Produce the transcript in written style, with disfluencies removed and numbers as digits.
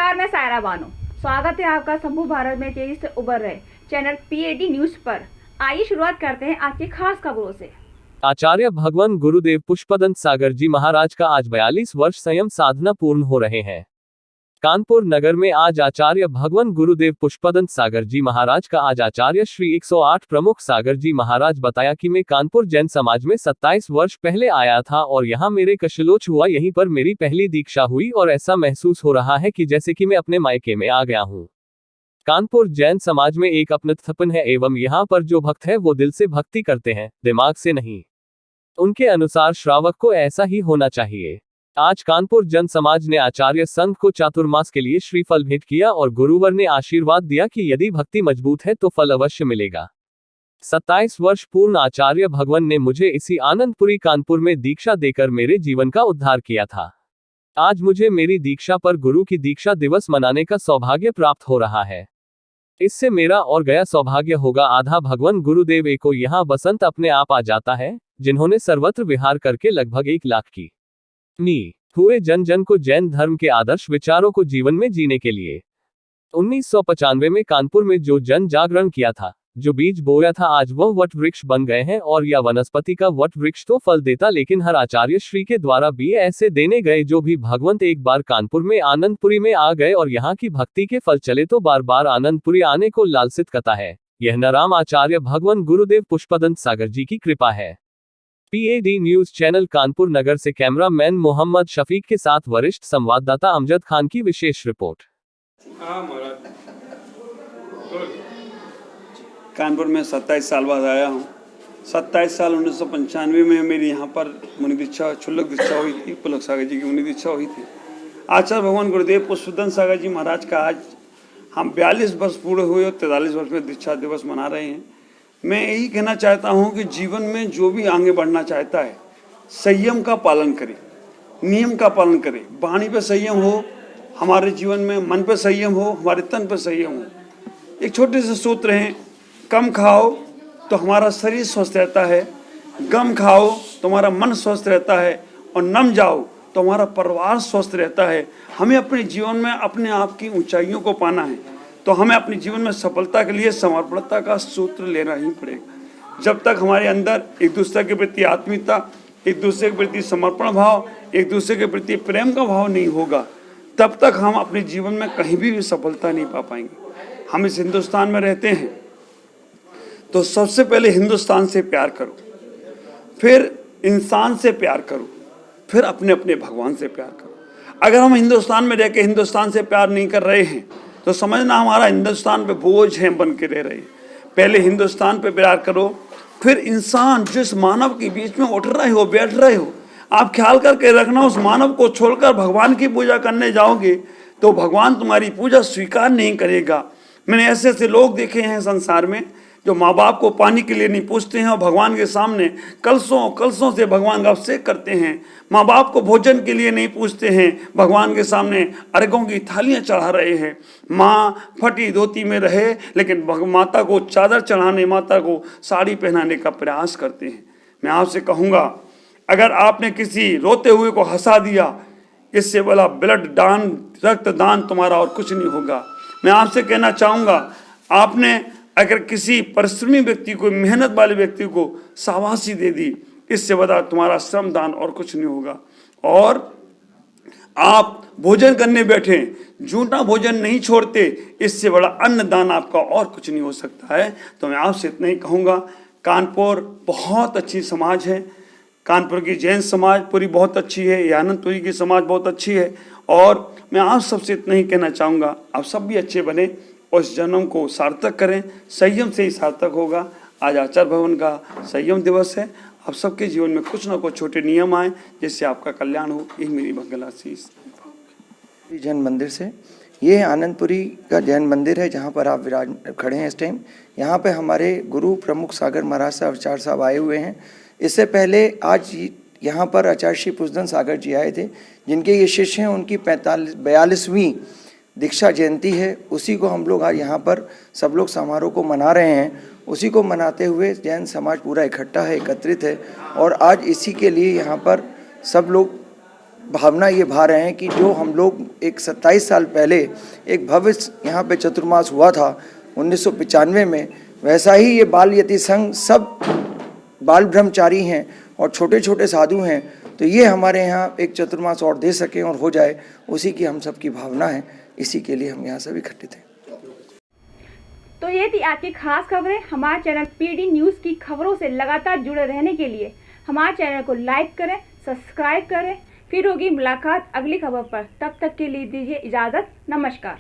नमस्कार, मैं सायरा बानो। स्वागत है आपका शंभू भारत में तेजी से उभर रहे चैनल पीएडी न्यूज पर। आइए शुरुआत करते हैं आज की खास खबरों से। आचार्य भगवान गुरुदेव पुष्पदंत सागर जी महाराज का आज 42 वर्ष संयम साधना पूर्ण हो रहे हैं। कानपुर नगर में आज आचार्य भगवान गुरुदेव पुष्पदंत सागर जी महाराज का आज आचार्य श्री 108 प्रमुख सागर जी महाराज बताया कि मैं कानपुर जैन समाज में 27 वर्ष पहले आया था और यहाँ मेरे कशलोच हुआ, यहीं पर मेरी पहली दीक्षा हुई और ऐसा महसूस हो रहा है कि जैसे कि मैं अपने मायके में आ गया हूँ। कानपुर जैन समाज में एक अपनत्वपन है एवं यहाँ पर जो भक्त है वो दिल से भक्ति करते हैं, दिमाग से नहीं। उनके अनुसार श्रावक को ऐसा ही होना चाहिए। आज कानपुर जन समाज ने आचार्य संघ को चातुर्मास के लिए श्रीफल भेंट किया और गुरुवर ने आशीर्वाद दिया कि यदि भक्ति मजबूत है तो फल अवश्य मिलेगा। 27 वर्ष पूर्ण आचार्य भगवान ने मुझे इसी आनंदपुरी कानपुर में दीक्षा देकर मेरे जीवन का उद्धार किया था। आज मुझे मेरी दीक्षा पर गुरु की दीक्षा दिवस मनाने का सौभाग्य प्राप्त हो रहा है। इससे मेरा और गया सौभाग्य होगा। आधा भगवान गुरुदेव को यहाँ बसंत अपने आप आ जाता है, जिन्होंने सर्वत्र विहार करके लगभग 1 लाख की हुए जन जन को जैन धर्म के आदर्श विचारों को जीवन में जीने के लिए 1995 में कानपुर में जो जन जागरण किया था, जो बीज बोया था, आज वह वट वृक्ष बन गए हैं। और यह वनस्पति का वट वृक्ष तो फल देता, लेकिन हर आचार्य श्री के द्वारा भी ऐसे देने गए जो भी भगवंत एक बार कानपुर में आनंदपुरी में आ गए और यहाँ की भक्ति के फल चले तो बार बार आनंदपुरी आने को लालसित करता है। यह नराम आचार्य भगवान गुरुदेव पुष्पदंत सागर जी की कृपा है। पीएडी न्यूज चैनल कानपुर नगर से कैमरामैन मोहम्मद शफीक के साथ वरिष्ठ संवाददाता अमजद खान की विशेष रिपोर्ट। कानपुर में 27 साल बाद आया हूँ। 27 साल 1995 में मेरी यहाँ पर मुनि दीक्षा, क्षुल्लक दीक्षा हुई थी। पुलक सागर जी की मुनि दीक्षा हुई थी। आचार्य भगवान गुरुदेव पुष्पदंत सागर जी महाराज का आज हम 42 वर्ष पूरे हुए और 43 वर्ष में दीक्षा दिवस मना रहे हैं। मैं यही कहना चाहता हूँ कि जीवन में जो भी आगे बढ़ना चाहता है, संयम का पालन करे, नियम का पालन करे। वाणी पे संयम हो, हमारे जीवन में मन पे संयम हो, हमारे तन पे संयम हो। एक छोटे से सूत्र हैं, कम खाओ तो हमारा शरीर स्वस्थ रहता है, गम खाओ तो हमारा मन स्वस्थ रहता है, और नम जाओ तो हमारा परिवार स्वस्थ रहता है। हमें अपने जीवन में अपने आप की ऊंचाइयों को पाना है तो हमें अपने जीवन में सफलता के लिए समर्पणता का सूत्र लेना ही पड़ेगा। जब तक हमारे अंदर एक दूसरे के प्रति आत्मीयता, एक दूसरे के प्रति समर्पण भाव, एक दूसरे के प्रति प्रेम का भाव नहीं होगा, तब तक हम अपने जीवन में कहीं भी सफलता नहीं पा पाएंगे। हम इस हिंदुस्तान में रहते हैं तो सबसे पहले हिंदुस्तान से प्यार करो, फिर इंसान से प्यार करो, फिर अपने अपने भगवान से प्यार करो। अगर हम हिंदुस्तान में रह के हिंदुस्तान से प्यार नहीं कर रहे हैं तो समझना हमारा हिंदुस्तान पे बोझ है, बन के रह रहे हैं। पहले हिंदुस्तान पे प्यार करो, फिर इंसान, जिस मानव के बीच में उठ रहे हो, बैठ रहे हो, आप ख्याल करके रखना, उस मानव को छोड़कर भगवान की पूजा करने जाओगे तो भगवान तुम्हारी पूजा स्वीकार नहीं करेगा। मैंने ऐसे ऐसे लोग देखे हैं संसार में जो माँ बाप को पानी के लिए नहीं पूछते हैं और भगवान के सामने कलशों कलशों से भगवान का अभिषेक करते हैं। माँ बाप को भोजन के लिए नहीं पूछते हैं, भगवान के सामने अर्घों की थालियाँ चढ़ा रहे हैं। माँ फटी धोती में रहे लेकिन माता को चादर चढ़ाने, माता को साड़ी पहनाने का प्रयास करते हैं। मैं आपसे कहूँगा, अगर आपने किसी रोते हुए को हंसा दिया, इससे बड़ा ब्लड दान, रक्त दान तुम्हारा और कुछ नहीं होगा। मैं आपसे कहना चाहूँगा, आपने अगर किसी परिश्रमी व्यक्ति को, मेहनत वाले व्यक्ति को शाबाशी दे दी, इससे बड़ा तुम्हारा श्रम दान और कुछ नहीं होगा। और आप भोजन करने बैठे, झूठा भोजन नहीं छोड़ते, इससे बड़ा अन्न दान आपका और कुछ नहीं हो सकता है। तो मैं आपसे इतना ही कहूँगा, कानपुर बहुत अच्छी समाज है। कानपुर की जैन समाज पूरी बहुत अच्छी है, ये आनंदपुरी की समाज बहुत अच्छी है। और मैं आप सबसे इतना ही कहना चाहूँगा, आप सब भी अच्छे बने और इस जन्म को सार्थक करें। संयम से ही सार्थक होगा। आज आचार्य भगवान का संयम दिवस है। आप सबके जीवन में कुछ ना कुछ छोटे नियम आए जिससे आपका कल्याण हो, यही मेरी मंगल आशीष। जैन मंदिर से, ये आनंदपुरी का जैन मंदिर है जहाँ पर आप विराज खड़े हैं इस टाइम। यहाँ पे हमारे गुरु प्रमुख सागर महाराज साहब, आचार्य साहब आए हुए हैं। इससे पहले आज यहाँ पर आचार्य श्री पुष्पदंत सागर जी आए थे, जिनके ये शिष्य हैं। उनकी 42वीं दीक्षा जयंती है। उसी को हम लोग आज यहाँ पर सब लोग समारोह को मना रहे हैं। उसी को मनाते हुए जैन समाज पूरा इकट्ठा है, एकत्रित है। और आज इसी के लिए यहाँ पर सब लोग भावना ये भा रहे हैं कि जो हम लोग एक 27 साल पहले एक भव्य यहाँ पे चतुर्मास हुआ था 1995 में, वैसा ही ये बाल यति संघ सब बाल ब्रह्मचारी हैं और छोटे छोटे साधु हैं, तो ये हमारे यहाँ एक चतुर्मास और दे सकें और हो जाए, उसी की हम सबकी भावना है। इसी के लिए हम यहाँ सब इकट्ठित हैं। तो ये थी आज की खास खबरें। हमारे चैनल पीडी न्यूज़ की खबरों से लगातार जुड़े रहने के लिए हमारे चैनल को लाइक करें, सब्सक्राइब करें। फिर होगी मुलाकात अगली खबर पर। तब तक के लिए दीजिए इजाज़त। नमस्कार।